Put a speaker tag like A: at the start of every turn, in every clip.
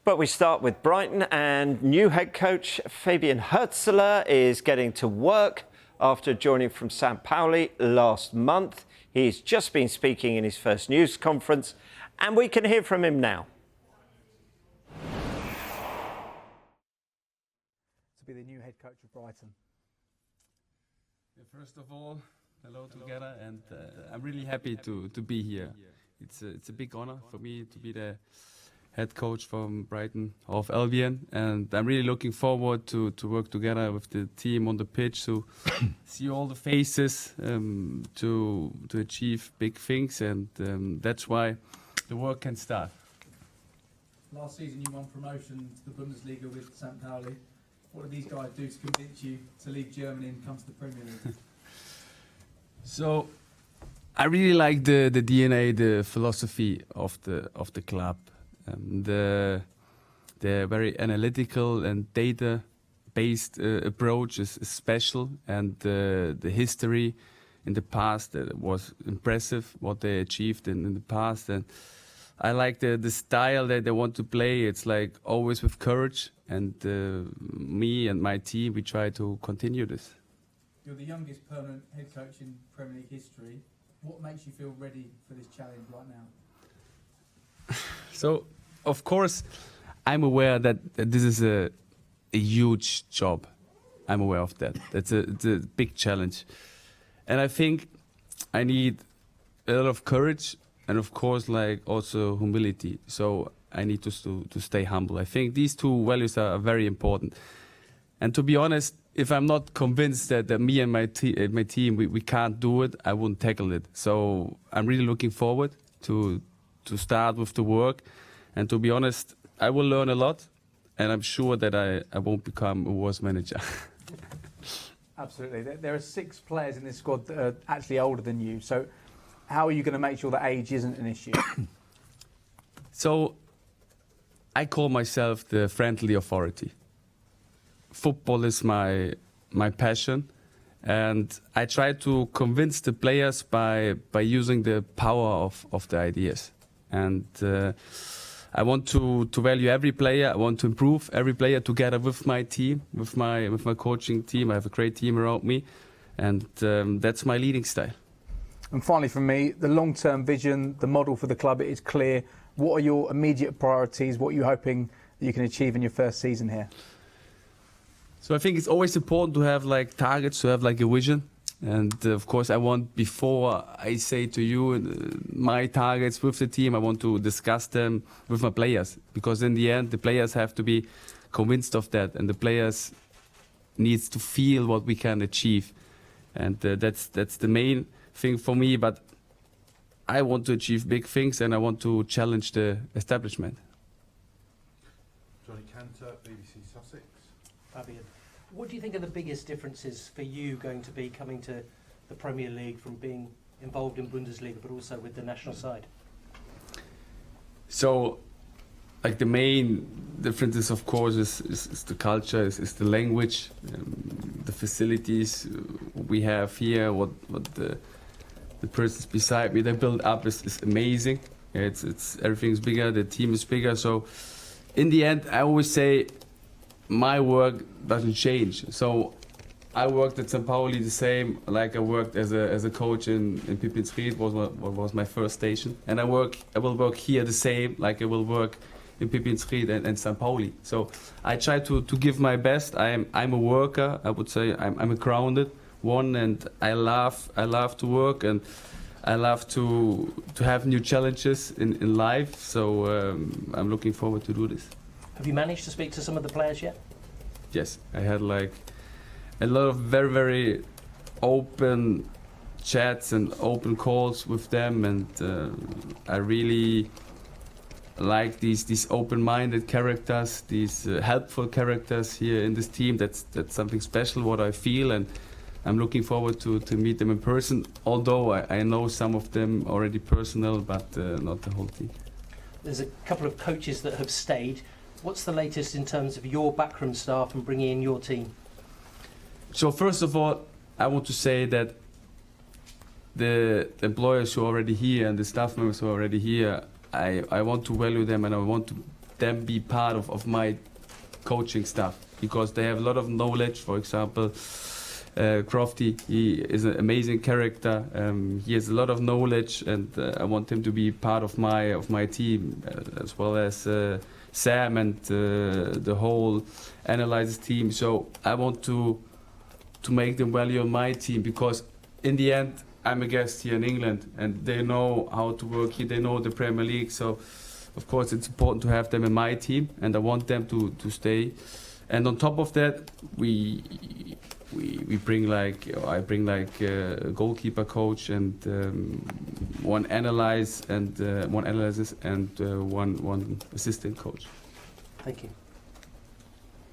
A: But we start with Brighton, and new head coach Fabian Hurzeler is getting to work after joining from St Pauli last month. He's just been speaking in his first news conference, and we can hear from him now.
B: To be the new head coach of Brighton.
C: First of all, hello together, and I'm really happy to be here. It's a big honor for me to be the head coach from Brighton of Albion, and I'm really looking forward to work together with the team on the pitch to see all the faces, to achieve big things, and that's why the work can start.
B: Last season you won promotion to the Bundesliga with St Pauli. What do these guys do to convince you to leave Germany and come to the Premier League?
C: So I really like the DNA, the philosophy of the club. The very analytical and data-based approach is special, and the history in the past was impressive, what they achieved in the past. And I like the style that they want to play. It's like always with courage, and me and my team, we try to continue this.
B: You're the youngest permanent head coach in Premier League history. What makes you feel ready for this challenge right now?
C: So, of course, I'm aware that this is a huge job. I'm aware of that. It's a big challenge. And I think I need a lot of courage and, of course, like also humility. So I need to stay humble. I think these two values are very important. And to be honest, if I'm not convinced that me and my team, we can't do it, I wouldn't tackle it. So I'm really looking forward to start with the work. And to be honest, I will learn a lot, and I'm sure that I won't become a worse manager.
B: Absolutely. There are 6 players in this squad that are actually older than you. So how are you going to make sure that age isn't an issue?
C: So I call myself the friendly authority. Football is my passion, and I try to convince the players by using the power of the ideas. And I want to value every player. I want to improve every player together with my team, with my coaching team. I have a great team around me, and that's my leading style.
B: And finally, from me, the long-term vision, the model for the club, it is clear. What are your immediate priorities? What are you hoping that you can achieve in your first season here?
C: So I think it's always important to have like targets, to have like a vision. And of course, I want, before I say to you my targets with the team, I want to discuss them with my players. Because in the end, the players have to be convinced of that. And the players needs to feel what we can achieve. And that's the main thing for me. But I want to achieve big things, and I want to challenge the establishment.
D: Johnny Cantor, BBC Sussex.
E: Fabian, what do you think are the biggest differences for you going to be coming to the Premier League from being involved in Bundesliga but also with the national side?
C: So, like the main differences, of course, is the culture, is the language, the facilities we have here, what the persons beside me they build up is amazing. It's everything's bigger, the team is bigger. So, in the end, I always say, my work doesn't change. So I worked at St Pauli the same like I worked as a coach in Pippin was my first station, and I will work here the same like I will work in Pippin and St Pauli. So I try to give my best. I'm a worker. I would say I'm a grounded one, and I love to work, and I love to have new challenges in life. So I'm looking forward to do this.
E: Have you managed to speak to some of the players yet?
C: Yes, I had like a lot of very, very open chats and open calls with them, and I really like these open-minded characters, these helpful characters here in this team. That's something special, what I feel, and I'm looking forward to meet them in person, although I know some of them already personal, but not the whole team.
E: There's a couple of coaches that have stayed. What's the latest in terms of your backroom staff and bringing in your team?
C: So first of all, I want to say that the employers who are already here and the staff members who are already here, I want to value them, and I want them be part of my coaching staff, because they have a lot of knowledge. For example, Crofty, he is an amazing character. He has a lot of knowledge, and I want him to be part of my team, as well as Sam and the whole analysis team. So I want to make them value on my team, because in the end I'm a guest here in England, and they know how to work here. They know the Premier League, so of course it's important to have them in my team, and I want them to stay. And on top of that, we bring I bring a goalkeeper coach and one analysis and one assistant coach.
E: Thank you.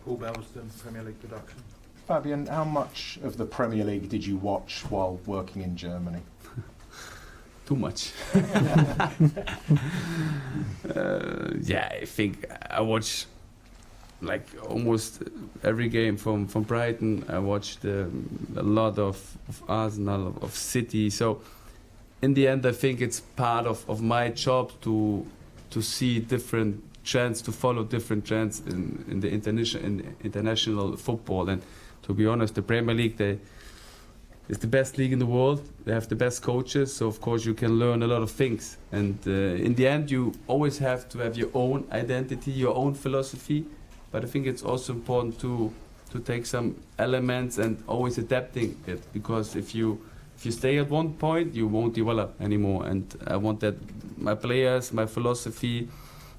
D: Paul Bellston, Premier League production.
F: Fabian, how much of the Premier League did you watch while working in Germany?
C: Too much. I think I watched like almost every game from Brighton. I watched a lot of Arsenal, of City. So in the end, I think it's part of my job to see different trends, to follow different trends in the international football. And to be honest, the Premier League, it's the best league in the world. They have the best coaches, so of course you can learn a lot of things. And in the end, you always have to have your own identity, your own philosophy. But I think it's also important to take some elements and always adapting it, because if you stay at one point, you won't develop anymore. And I want that my players, my philosophy,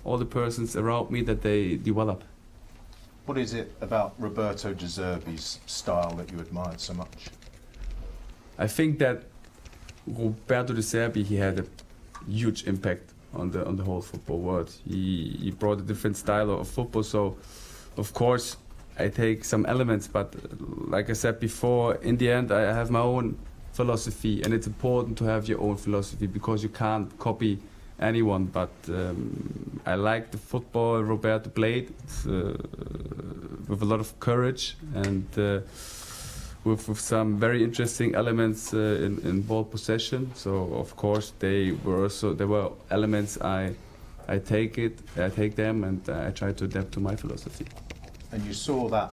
C: all the persons around me, that they develop.
F: What is it about Roberto De Zerbi's style that you admired so much?
C: I think that Roberto De Zerbi, he had a huge impact on the whole football world. He brought a different style of football. So, of course, I take some elements, but like I said before, in the end, I have my own philosophy, and it's important to have your own philosophy, because you can't copy anyone. But I like the football Roberto played with a lot of courage, and with some very interesting elements in ball possession. So of course there were elements I take them, and I try to adapt to my philosophy.
F: And you saw that